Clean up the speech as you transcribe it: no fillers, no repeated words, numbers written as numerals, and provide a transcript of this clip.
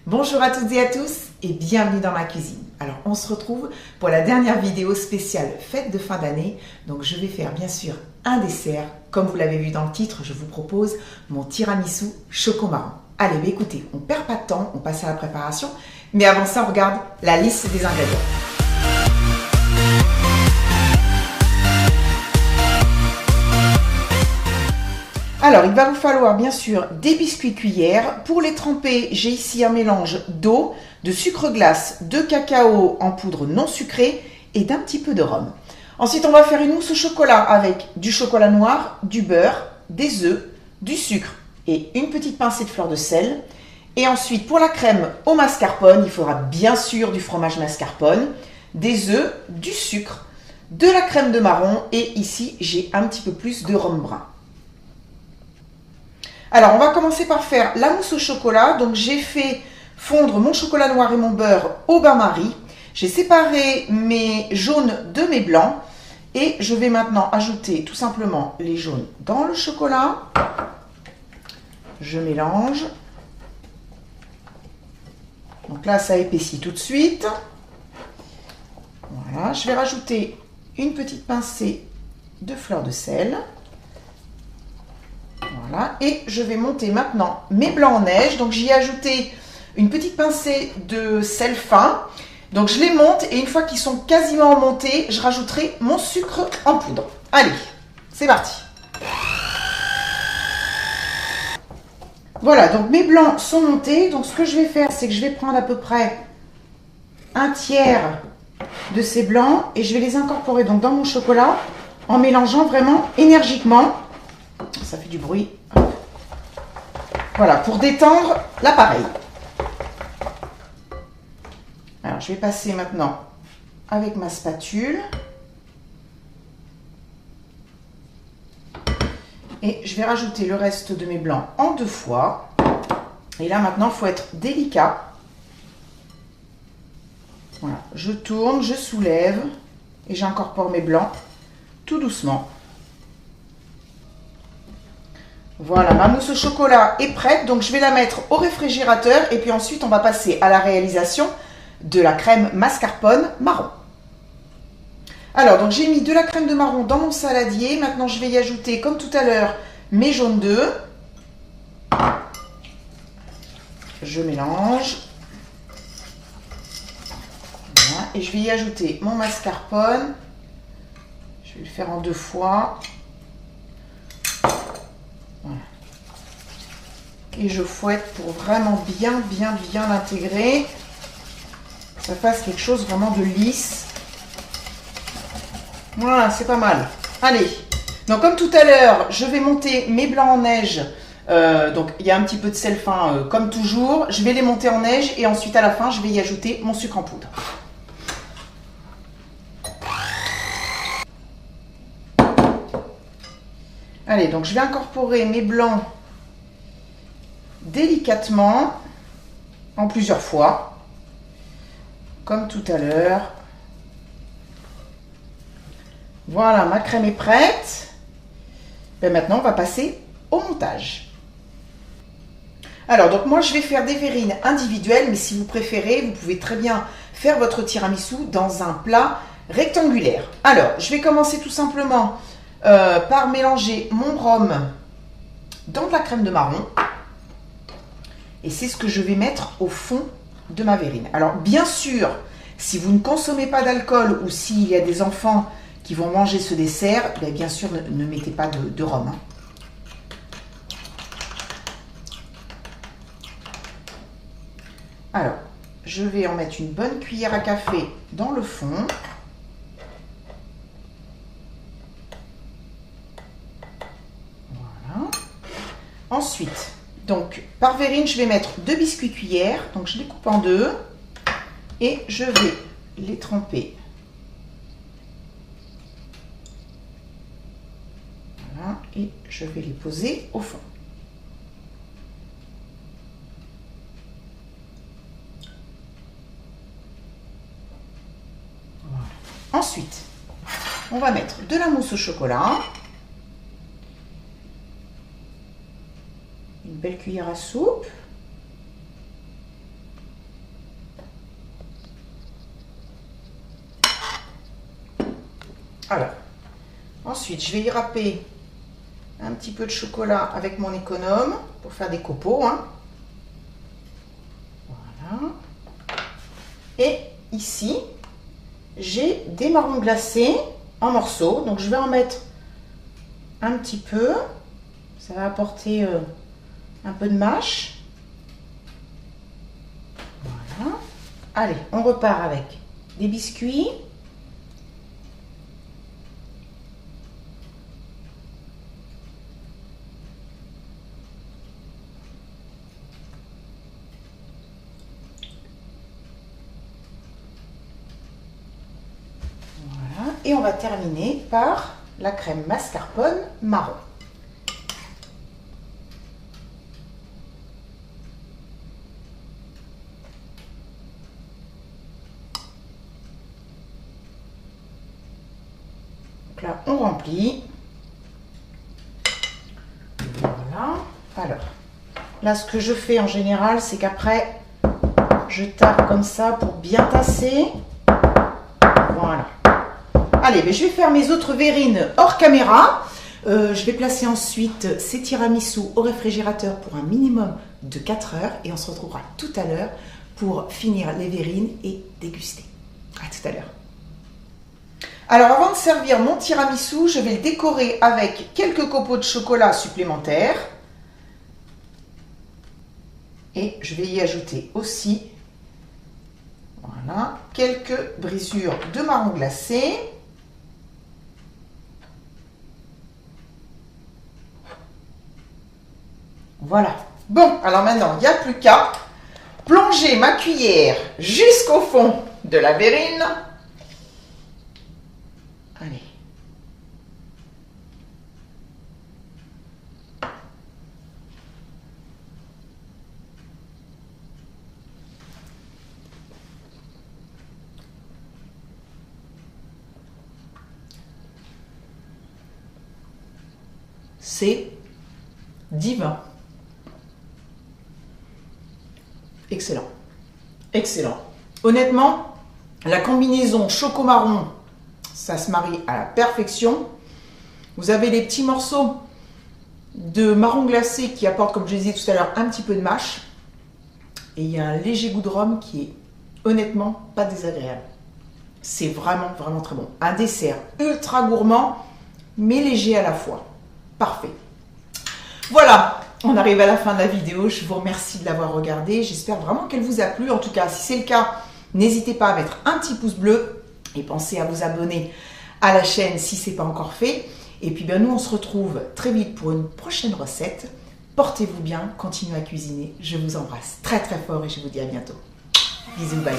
Bonjour à toutes et à tous et bienvenue dans ma cuisine. Alors on se retrouve pour la dernière vidéo spéciale fête de fin d'année. Donc je vais faire bien sûr un dessert. Comme vous l'avez vu dans le titre, je vous propose mon tiramisu choco marron. Allez, mais écoutez, on perd pas de temps, on passe à la préparation. Mais avant ça, on regarde la liste des ingrédients. Alors, il va vous falloir bien sûr des biscuits cuillères. Pour les tremper, j'ai ici un mélange d'eau, de sucre glace, de cacao en poudre non sucrée et d'un petit peu de rhum. Ensuite, on va faire une mousse au chocolat avec du chocolat noir, du beurre, des œufs, du sucre et une petite pincée de fleur de sel. Et ensuite, pour la crème au mascarpone, il faudra bien sûr du fromage mascarpone, des œufs, du sucre, de la crème de marron et ici, j'ai un petit peu plus de rhum brun. Alors, on va commencer par faire la mousse au chocolat. Donc, j'ai fait fondre mon chocolat noir et mon beurre au bain-marie. J'ai séparé mes jaunes de mes blancs. Et je vais maintenant ajouter tout simplement les jaunes dans le chocolat. Je mélange. Donc là, ça épaissit tout de suite. Voilà, je vais rajouter une petite pincée de fleur de sel. Voilà, et je vais monter maintenant mes blancs en neige. Donc j'y ai ajouté une petite pincée de sel fin. Donc je les monte et une fois qu'ils sont quasiment montés, je rajouterai mon sucre en poudre. Allez, c'est parti. Voilà, donc mes blancs sont montés. Donc ce que je vais faire, c'est que je vais prendre à peu près un tiers de ces blancs et je vais les incorporer donc dans mon chocolat en mélangeant vraiment énergiquement. Ça fait du bruit. Voilà, pour détendre l'appareil. Alors, je vais passer maintenant avec ma spatule. Et je vais rajouter le reste de mes blancs en 2 fois. Et là, maintenant, il faut être délicat. Voilà, je tourne, je soulève et j'incorpore mes blancs tout doucement. Voilà, ma mousse au chocolat est prête, donc je vais la mettre au réfrigérateur et puis ensuite on va passer à la réalisation de la crème mascarpone marron. Alors, donc j'ai mis de la crème de marron dans mon saladier. Maintenant, je vais y ajouter, comme tout à l'heure, mes jaunes d'œufs. Je mélange. Voilà, et je vais y ajouter mon mascarpone. Je vais le faire en 2 fois. Voilà. Et je fouette pour vraiment bien l'intégrer. Que ça fasse quelque chose vraiment de lisse. Voilà, c'est pas mal. Allez, donc comme tout à l'heure, je vais monter mes blancs en neige. Donc il y a un petit peu de sel fin comme toujours. Je vais les monter en neige et ensuite à la fin, je vais y ajouter mon sucre en poudre. Allez, donc je vais incorporer mes blancs délicatement en plusieurs fois, comme tout à l'heure. Voilà, ma crème est prête. Et maintenant, on va passer au montage. Alors, donc moi, je vais faire des verrines individuelles, mais si vous préférez, vous pouvez très bien faire votre tiramisu dans un plat rectangulaire. Alors, je vais commencer tout simplement par mélanger mon rhum dans de la crème de marron. Et c'est ce que je vais mettre au fond de ma verrine. Alors, bien sûr, si vous ne consommez pas d'alcool ou s'il y a des enfants qui vont manger ce dessert, bien sûr, ne mettez pas de rhum. Hein. Alors, je vais en mettre une bonne cuillère à café dans le fond. Voilà. Ensuite, donc, par verrine, je vais mettre 2 biscuits cuillères. Donc, je les coupe en 2 et je vais les tremper. Voilà, et je vais les poser au fond. Voilà. Ensuite, on va mettre de la mousse au chocolat. Une belle cuillère à soupe. Alors, ensuite, je vais y râper un petit peu de chocolat avec mon économe pour faire des copeaux. Hein. Voilà. Et ici, j'ai des marrons glacés en morceaux. Donc, je vais en mettre un petit peu. Ça va apporter un peu de mâche. Voilà. Allez, on repart avec des biscuits. Voilà. Et on va terminer par la crème mascarpone marron. Donc là, on remplit. Voilà. Alors, là, ce que je fais en général, c'est qu'après, je tape comme ça pour bien tasser. Voilà. Allez, ben, je vais faire mes autres verrines hors caméra. Je vais placer ensuite ces tiramisu au réfrigérateur pour un minimum de 4 heures. Et on se retrouvera tout à l'heure pour finir les verrines et déguster. À tout à l'heure. Alors, avant de servir mon tiramisu, je vais le décorer avec quelques copeaux de chocolat supplémentaires. Et je vais y ajouter aussi, voilà, quelques brisures de marron glacé. Voilà. Bon, alors maintenant, il n'y a plus qu'à plonger ma cuillère jusqu'au fond de la verrine. Allez. C'est divin. Excellent. Excellent. Honnêtement, la combinaison choco-marron, ça se marie à la perfection. Vous avez les petits morceaux de marron glacé qui apportent, comme je disais tout à l'heure, un petit peu de mâche. Et il y a un léger goût de rhum qui est honnêtement pas désagréable. C'est vraiment, vraiment très bon. Un dessert ultra gourmand, mais léger à la fois. Parfait. Voilà, on arrive à la fin de la vidéo. Je vous remercie de l'avoir regardée. J'espère vraiment qu'elle vous a plu. En tout cas, si c'est le cas, n'hésitez pas à mettre un petit pouce bleu et pensez à vous abonner à la chaîne si ce n'est pas encore fait. Et puis, nous, on se retrouve très vite pour une prochaine recette. Portez-vous bien, continuez à cuisiner. Je vous embrasse très, très fort et je vous dis à bientôt. Bisous, bye.